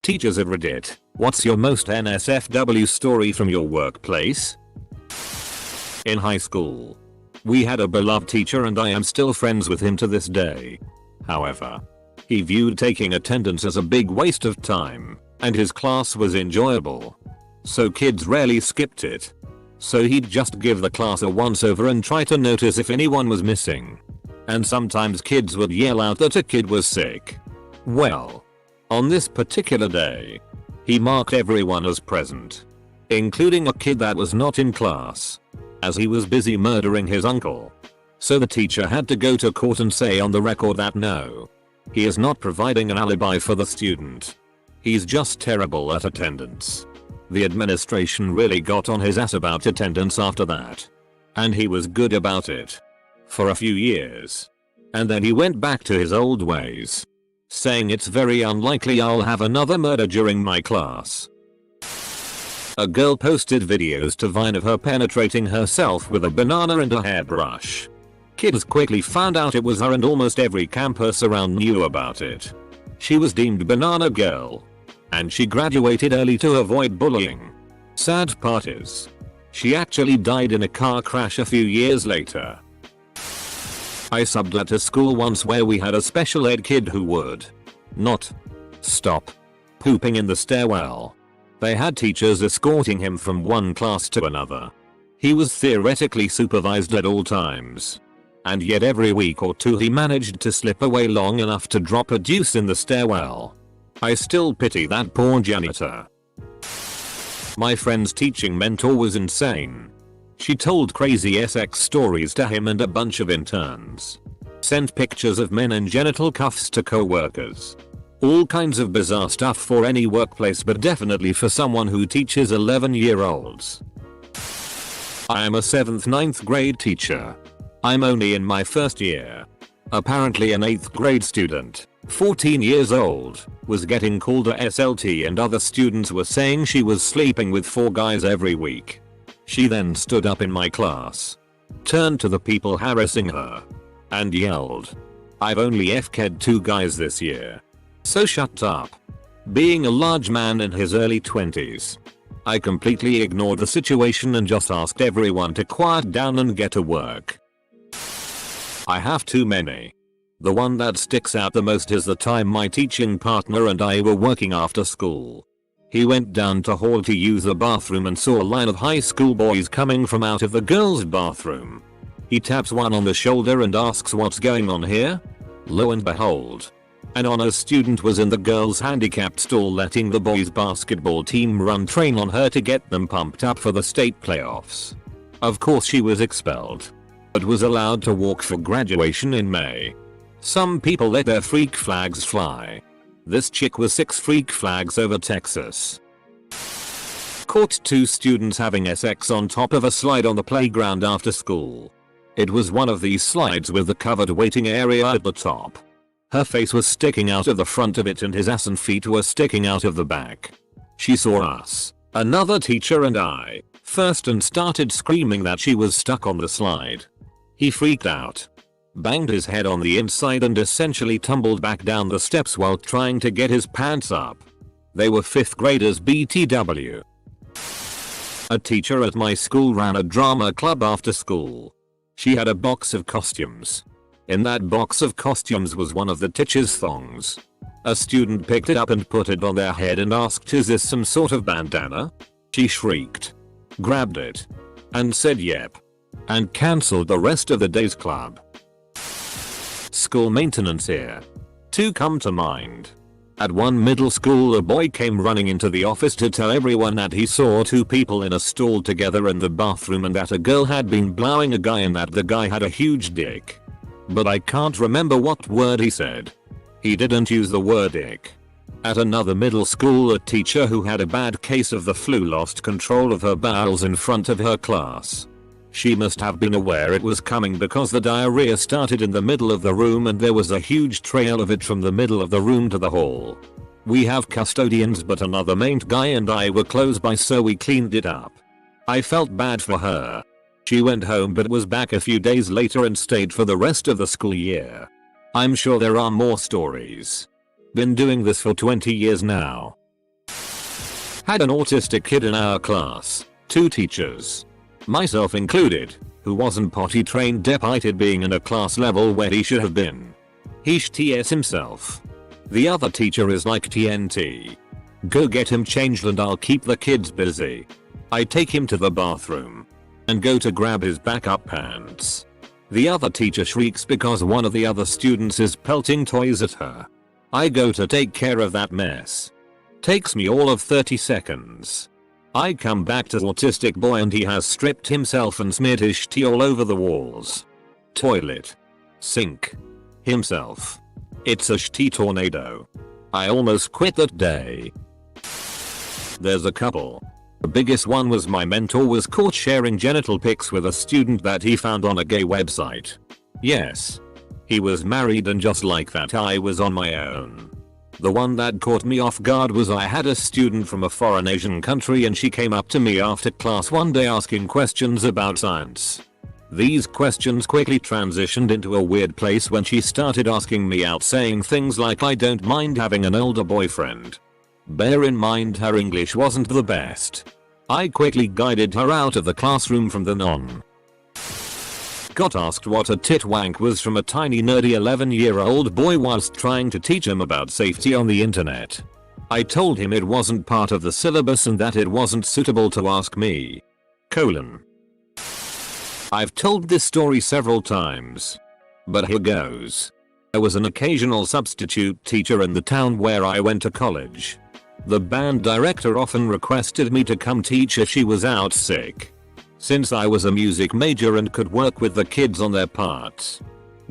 Teachers at Reddit, what's your most NSFW story from your workplace? In high school, we had a beloved teacher and I am still friends with him to this day. However, he viewed taking attendance as a big waste of time, and his class was enjoyable, so kids rarely skipped it. So he'd just give the class a once-over and try to notice if anyone was missing. And sometimes kids would yell out that a kid was sick. Well, on this particular day, he marked everyone as present, including a kid that was not in class, as he was busy murdering his uncle. So the teacher had to go to court and say on the record that no, he is not providing an alibi for the student. He's just terrible at attendance. The administration really got on his ass about attendance after that. And he was good about it for a few years. And then he went back to his old ways, saying it's very unlikely I'll have another murder during my class. A girl posted videos to Vine of her penetrating herself with a banana and a hairbrush. Kids quickly found out it was her and almost every campus around knew about it. She was deemed Banana Girl, and she graduated early to avoid bullying. Sad part is, she actually died in a car crash a few years later. I subbed at a school once where we had a special ed kid who would not stop pooping in the stairwell. They had teachers escorting him from one class to another. He was theoretically supervised at all times, and yet every week or two he managed to slip away long enough to drop a deuce in the stairwell. I still pity that poor janitor. My friend's teaching mentor was insane. She told crazy sex stories to him and a bunch of interns. Sent pictures of men in genital cuffs to co-workers. All kinds of bizarre stuff for any workplace, but definitely for someone who teaches 11-year-olds. I am a 7th/9th grade teacher. I'm only in my first year. Apparently an 8th grade student, 14 years old, was getting called a SLT and other students were saying she was sleeping with 4 guys every week. She then stood up in my class, turned to the people harassing her, and yelled, "I've only FK'd 2 guys this year, so shut up." Being a large man in his early 20s, I completely ignored the situation and just asked everyone to quiet down and get to work. I have too many. The one that sticks out the most is the time my teaching partner and I were working after school. He went down to hall to use the bathroom and saw a line of high school boys coming from out of the girls' bathroom. He taps one on the shoulder and asks what's going on here. Lo and behold, an honors student was in the girls' handicapped stall letting the boys' basketball team run train on her to get them pumped up for the state playoffs. Of course she was expelled, but was allowed to walk for graduation in May. Some people let their freak flags fly. This chick was 6 freak flags over Texas. Caught 2 students having sex on top of a slide on the playground after school. It was one of these slides with the covered waiting area at the top. Her face was sticking out of the front of it and his ass and feet were sticking out of the back. She saw us, another teacher and I, first and started screaming that she was stuck on the slide. He freaked out, banged his head on the inside and essentially tumbled back down the steps while trying to get his pants up. They were 5th graders BTW. A teacher at my school ran a drama club after school. She had a box of costumes. In that box of costumes was one of the teacher's thongs. A student picked it up and put it on their head and asked, "Is this some sort of bandana?" She shrieked, grabbed it, and said yep, and cancelled the rest of the day's club. School maintenance here. 2 come to mind. At one middle school a boy came running into the office to tell everyone that he saw 2 people in a stall together in the bathroom and that a girl had been blowing a guy and that the guy had a huge dick. But I can't remember what word he said. He didn't use the word dick. At another middle school a teacher who had a bad case of the flu lost control of her bowels in front of her class. She must have been aware it was coming because the diarrhea started in the middle of the room and there was a huge trail of it from the middle of the room to the hall. We have custodians but another maint guy and I were close by so we cleaned it up. I felt bad for her. She went home but was back a few days later and stayed for the rest of the school year. I'm sure there are more stories. Been doing this for 20 years now. Had an autistic kid in our class, 2 teachers, myself included, who wasn't potty trained despite it being in a class level where he should have been. He TS himself. The other teacher is like TNT. Go get him changed and I'll keep the kids busy. I take him to the bathroom and go to grab his backup pants. The other teacher shrieks because one of the other students is pelting toys at her. I go to take care of that mess. Takes me all of 30 seconds. I come back to the autistic boy and he has stripped himself and smeared his sh*t all over the walls. Toilet. Sink. Himself. It's a sh*t tornado. I almost quit that day. There's a couple. The biggest one was my mentor was caught sharing genital pics with a student that he found on a gay website. Yes. He was married and just like that I was on my own. The one that caught me off guard was I had a student from a foreign Asian country and she came up to me after class one day asking questions about science. These questions quickly transitioned into a weird place when she started asking me out saying things like I don't mind having an older boyfriend. Bear in mind her English wasn't the best. I quickly guided her out of the classroom from then on. Got asked what a tit wank was from a tiny nerdy 11-year-old boy whilst trying to teach him about safety on the internet. I told him it wasn't part of the syllabus and that it wasn't suitable to ask me. I've told this story several times. But here goes. I was an occasional substitute teacher in the town where I went to college. The band director often requested me to come teach if she was out sick. Since I was a music major and could work with the kids on their parts.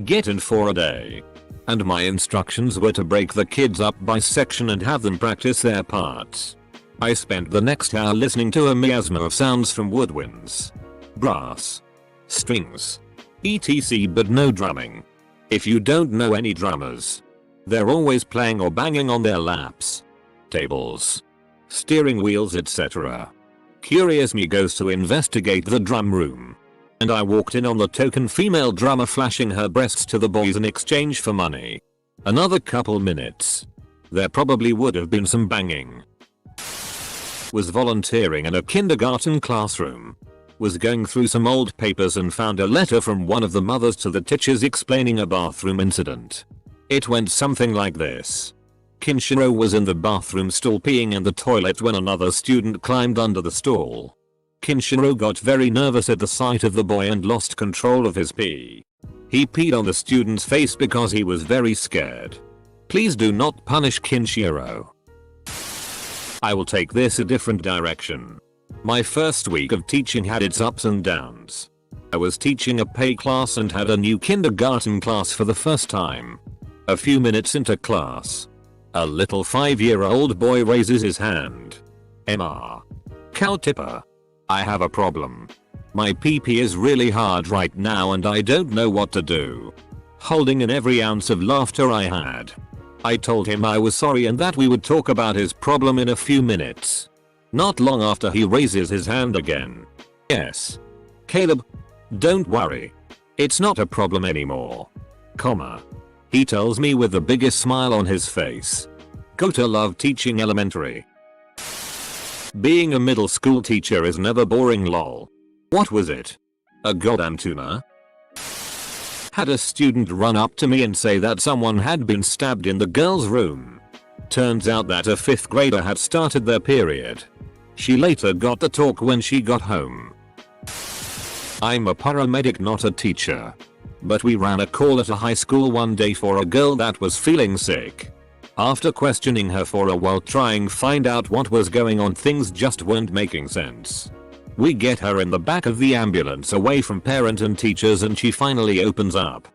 Get in for a day. And my instructions were to break the kids up by section and have them practice their parts. I spent the next hour listening to a miasma of sounds from woodwinds, brass, strings, etc. but no drumming. If you don't know any drummers, they're always playing or banging on their laps, tables, steering wheels, etc. Curious me goes to investigate the drum room. And I walked in on the token female drummer flashing her breasts to the boys in exchange for money. Another couple minutes. There probably would have been some banging. Was volunteering in a kindergarten classroom. Was going through some old papers and found a letter from one of the mothers to the teachers explaining a bathroom incident. It went something like this. Kinshiro was in the bathroom stall peeing in the toilet when another student climbed under the stall. Kinshiro got very nervous at the sight of the boy and lost control of his pee. He peed on the student's face because he was very scared. Please do not punish Kinshiro. I will take this a different direction. My first week of teaching had its ups and downs. I was teaching a pay class and had a new kindergarten class for the first time. A few minutes into class, a little 5-year-old boy raises his hand. Mr. Cow tipper. I have a problem. My pee-pee is really hard right now and I don't know what to do. Holding in every ounce of laughter I had. I told him I was sorry and that we would talk about his problem in a few minutes. Not long after he raises his hand again. Yes. Caleb. Don't worry. It's not a problem anymore. He tells me with the biggest smile on his face. Go to love teaching elementary. Being a middle school teacher is never boring lol. What was it? A goddamn tuna? Had a student run up to me and say that someone had been stabbed in the girls' room. Turns out that a 5th grader had started their period. She later got the talk when she got home. I'm a paramedic, not a teacher. But we ran a call at a high school one day for a girl that was feeling sick. After questioning her for a while trying to find out what was going on, things just weren't making sense. We get her in the back of the ambulance away from parent and teachers and she finally opens up.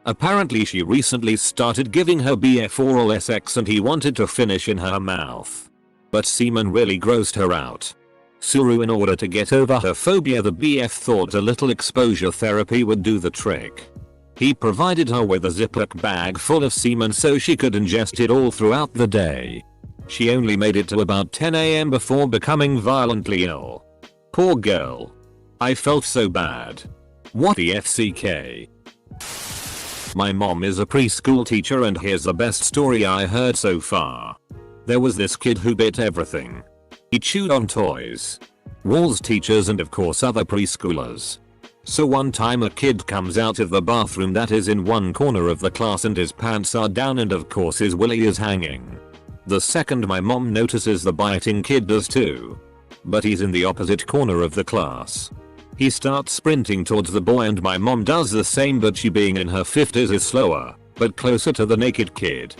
Apparently she recently started giving her BF oral sex and he wanted to finish in her mouth. But semen really grossed her out. Suru, in order to get over her phobia, the BF thought a little exposure therapy would do the trick. He provided her with a Ziploc bag full of semen so she could ingest it all throughout the day. She only made it to about 10 AM before becoming violently ill. Poor girl. I felt so bad. What the FCK? My mom is a preschool teacher and here's the best story I heard so far. There was this kid who bit everything. He chewed on toys, walls, teachers, and of course other preschoolers. So one time a kid comes out of the bathroom that is in one corner of the class and his pants are down and of course his willy is hanging. The second my mom notices the biting kid does too. But he's in the opposite corner of the class. He starts sprinting towards the boy and my mom does the same, but she, being in her 50s, is slower, but closer to the naked kid.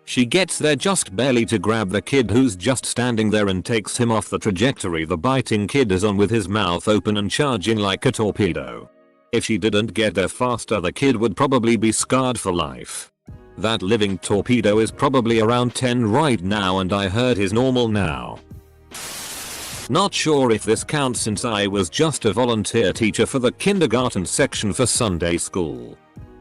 She gets there just barely to grab the kid who's just standing there and takes him off the trajectory the biting kid is on with his mouth open and charging like a torpedo. If she didn't get there faster, the kid would probably be scarred for life. That living torpedo is probably around 10 right now and I heard he's normal now. Not sure if this counts since I was just a volunteer teacher for the kindergarten section for Sunday school.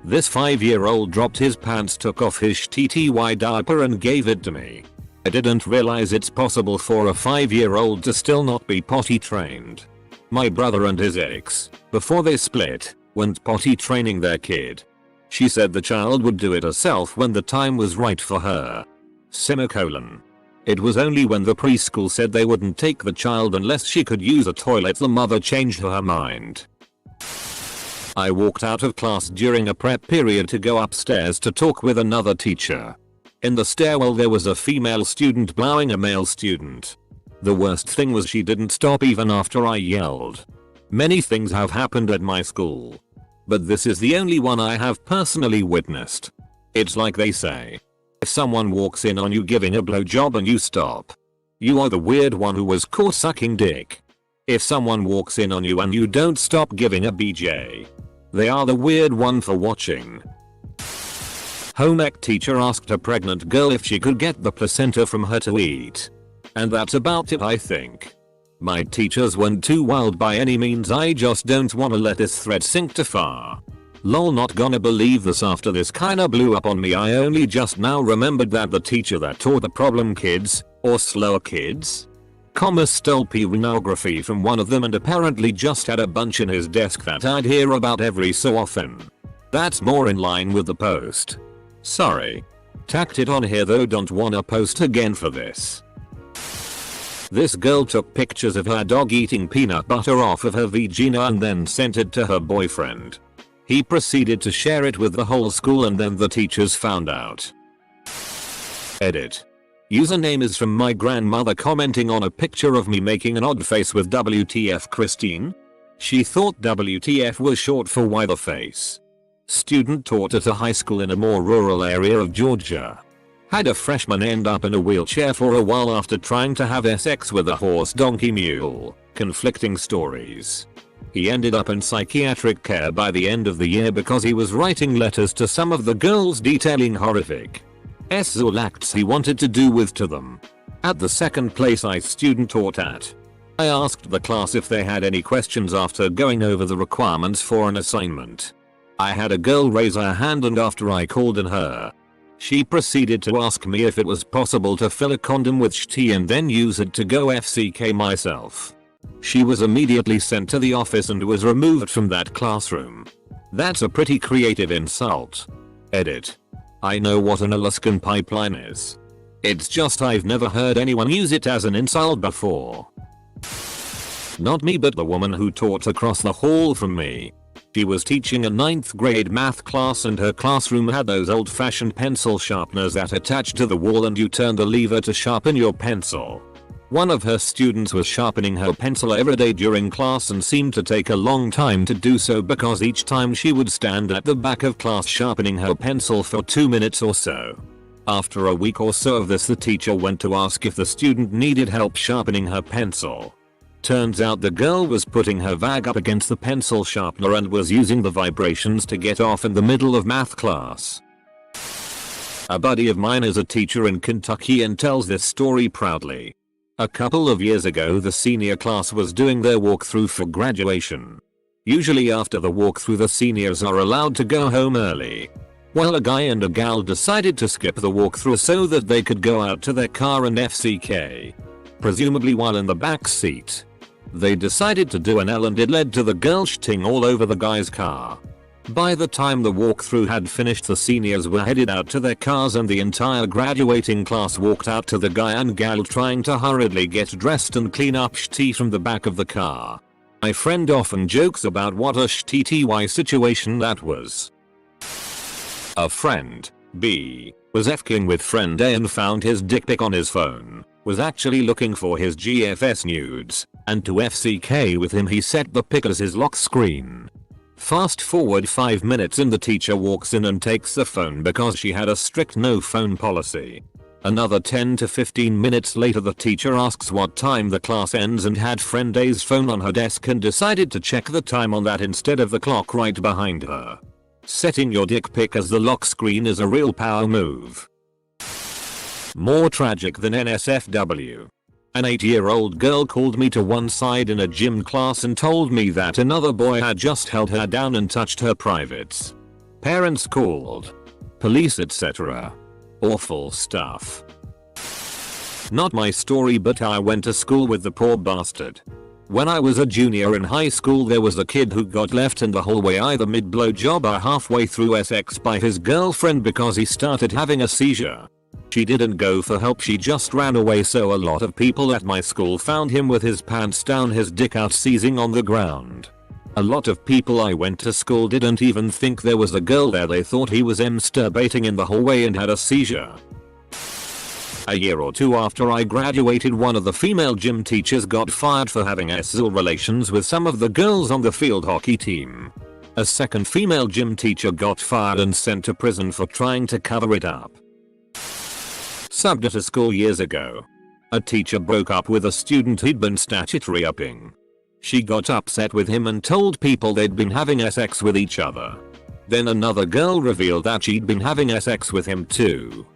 This 5-year-old dropped his pants, took off his TTY diaper and gave it to me. I didn't realize it's possible for a 5-year-old to still not be potty trained. My brother and his ex, before they split, went potty training their kid. She said the child would do it herself when the time was right for her. Semicolon. It was only when the preschool said they wouldn't take the child unless she could use a toilet the mother changed her mind. I walked out of class during a prep period to go upstairs to talk with another teacher. In the stairwell there was a female student blowing a male student. The worst thing was she didn't stop even after I yelled. Many things have happened at my school, but this is the only one I have personally witnessed. It's like they say, if someone walks in on you giving a blowjob and you stop, you are the weird one who was caught sucking dick. If someone walks in on you and you don't stop giving a BJ, they are the weird one for watching. Home ec teacher asked a pregnant girl if she could get the placenta from her to eat. And that's about it, I think. My teachers weren't too wild by any means, I just don't wanna let this thread sink too far. Lol, not gonna believe this after this kinda blew up on me. I only just now remembered that the teacher that taught the problem kids, or slower kids, stole pornography from one of them and apparently just had a bunch in his desk that I'd hear about every so often. That's more in line with the post. Sorry. Tacked it on here though, don't wanna post again for this. This girl took pictures of her dog eating peanut butter off of her vagina and then sent it to her boyfriend. He proceeded to share it with the whole school and then the teachers found out. Edit. Username is from my grandmother commenting on a picture of me making an odd face with WTF Christine? She thought WTF was short for why the face. Student taught at a high school in a more rural area of Georgia. Had a freshman end up in a wheelchair for a while after trying to have sex with a horse donkey mule. Conflicting stories. He ended up in psychiatric care by the end of the year because he was writing letters to some of the girls detailing horrific sexual acts he wanted to do with to them. At the second place I student taught at, I asked the class if they had any questions after going over the requirements for an assignment. I had a girl raise her hand and after I called on her, she proceeded to ask me if it was possible to fill a condom with sh*t and then use it to go FCK myself. She was immediately sent to the office and was removed from that classroom. That's a pretty creative insult. Edit. I know what an Alaskan pipeline is. It's just I've never heard anyone use it as an insult before. Not me, but the woman who taught across the hall from me. She was teaching a 9th grade math class and her classroom had those old-fashioned pencil sharpeners that attach to the wall and you turn the lever to sharpen your pencil. One of her students was sharpening her pencil every day during class and seemed to take a long time to do so because each time she would stand at the back of class sharpening her pencil for 2 minutes or so. After a week or so of this, the teacher went to ask if the student needed help sharpening her pencil. Turns out the girl was putting her vag up against the pencil sharpener and was using the vibrations to get off in the middle of math class. A buddy of mine is a teacher in Kentucky and tells this story proudly. A couple of years ago the senior class was doing their walkthrough for graduation. Usually after the walkthrough the seniors are allowed to go home early. Well, a guy and a gal decided to skip the walkthrough so that they could go out to their car and FCK. Presumably while in the back seat. They decided to do an L and it led to the girl shitting all over the guy's car. By the time the walkthrough had finished, the seniors were headed out to their cars and the entire graduating class walked out to the guy and gal trying to hurriedly get dressed and clean up shitty from the back of the car. My friend often jokes about what a shitty situation that was. A friend, B, was FKing with friend A and found his dick pic on his phone, was actually looking for his GFS nudes, and to FCK with him he set the pic as his lock screen. Fast forward 5 minutes and the teacher walks in and takes the phone because she had a strict no phone policy. Another 10 to 15 minutes later the teacher asks what time the class ends and had friend A's phone on her desk and decided to check the time on that instead of the clock right behind her. Setting your dick pic as the lock screen is a real power move. More tragic than NSFW. An 8-year-old girl called me to one side in a gym class and told me that another boy had just held her down and touched her privates. Parents called. Police, etc. Awful stuff. Not my story, but I went to school with the poor bastard. When I was a junior in high school there was a kid who got left in the hallway either mid blowjob or halfway through sex by his girlfriend because he started having a seizure. She didn't go for help, she just ran away, so a lot of people at my school found him with his pants down, his dick out, seizing on the ground. A lot of people I went to school didn't even think there was a girl there, they thought he was masturbating in the hallway and had a seizure. A year or two after I graduated, one of the female gym teachers got fired for having sexual relations with some of the girls on the field hockey team. A second female gym teacher got fired and sent to prison for trying to cover it up. Subbed at a school years ago. A teacher broke up with a student he'd been statutory upping. She got upset with him and told people they'd been having sex with each other. Then another girl revealed that she'd been having sex with him too.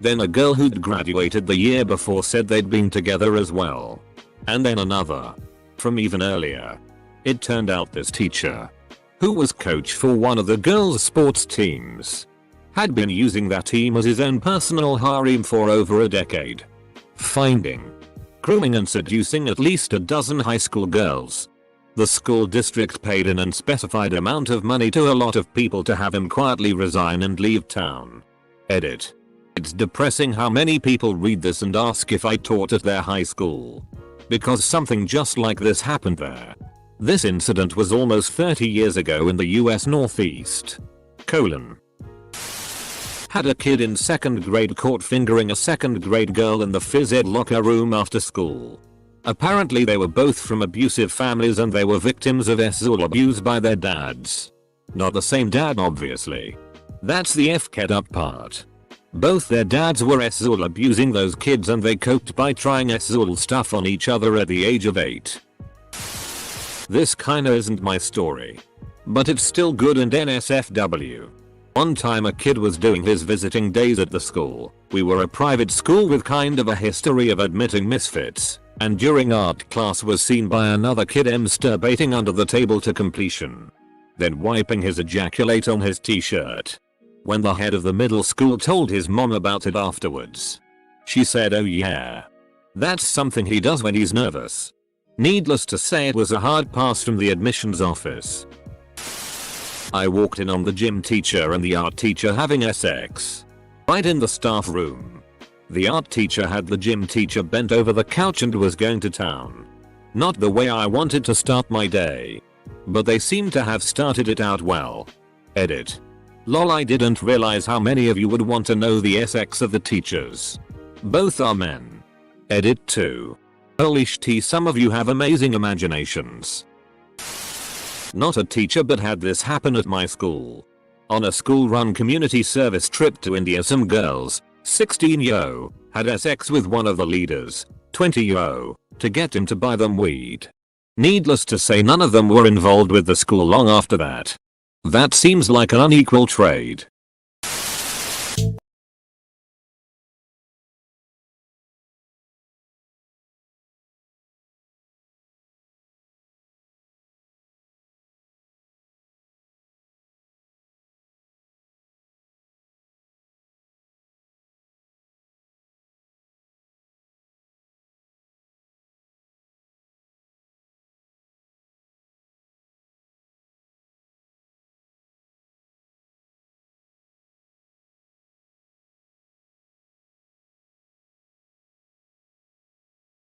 Then a girl who'd graduated the year before said they'd been together as well. And then another. From even earlier. It turned out this teacher, who was coach for one of the girls' sports teams, had been using that team as his own personal harem for over a decade. Finding, grooming and seducing at least a dozen high school girls. The school district paid an unspecified amount of money to a lot of people to have him quietly resign and leave town. Edit. It's depressing how many people read this and ask if I taught at their high school. Because something just like this happened there. This incident was almost 30 years ago in the US Northeast. Had a kid in 2nd grade caught fingering a 2nd grade girl in the phys ed locker room after school. Apparently they were both from abusive families and they were victims of sexual abuse by their dads. Not the same dad, obviously. That's the f-ked up part. Both their dads were sexual abusing those kids and they coped by trying sexual stuff on each other at the age of 8. This kinda isn't my story, but it's still good and NSFW. One time a kid was doing his visiting days at the school. We were a private school with kind of a history of admitting misfits, and during art class was seen by another kid masturbating under the table to completion, then wiping his ejaculate on his t-shirt. When the head of the middle school told his mom about it afterwards, she said, "Oh yeah, that's something he does when he's nervous." Needless to say, it was a hard pass from the admissions office. I walked in on the gym teacher and the art teacher having sex. Right in the staff room. The art teacher had the gym teacher bent over the couch and was going to town. Not the way I wanted to start my day. But they seemed to have started it out well. Edit. Lol, I didn't realize how many of you would want to know the sex of the teachers. Both are men. Edit 2. Holy shit, some of you have amazing imaginations. Not a teacher, but had this happen at my school. On a school-run community service trip to India, some girls, 16-year-old, had sex with one of the leaders, 20-year-old, to get him to buy them weed. Needless to say, none of them were involved with the school long after that. That seems like an unequal trade.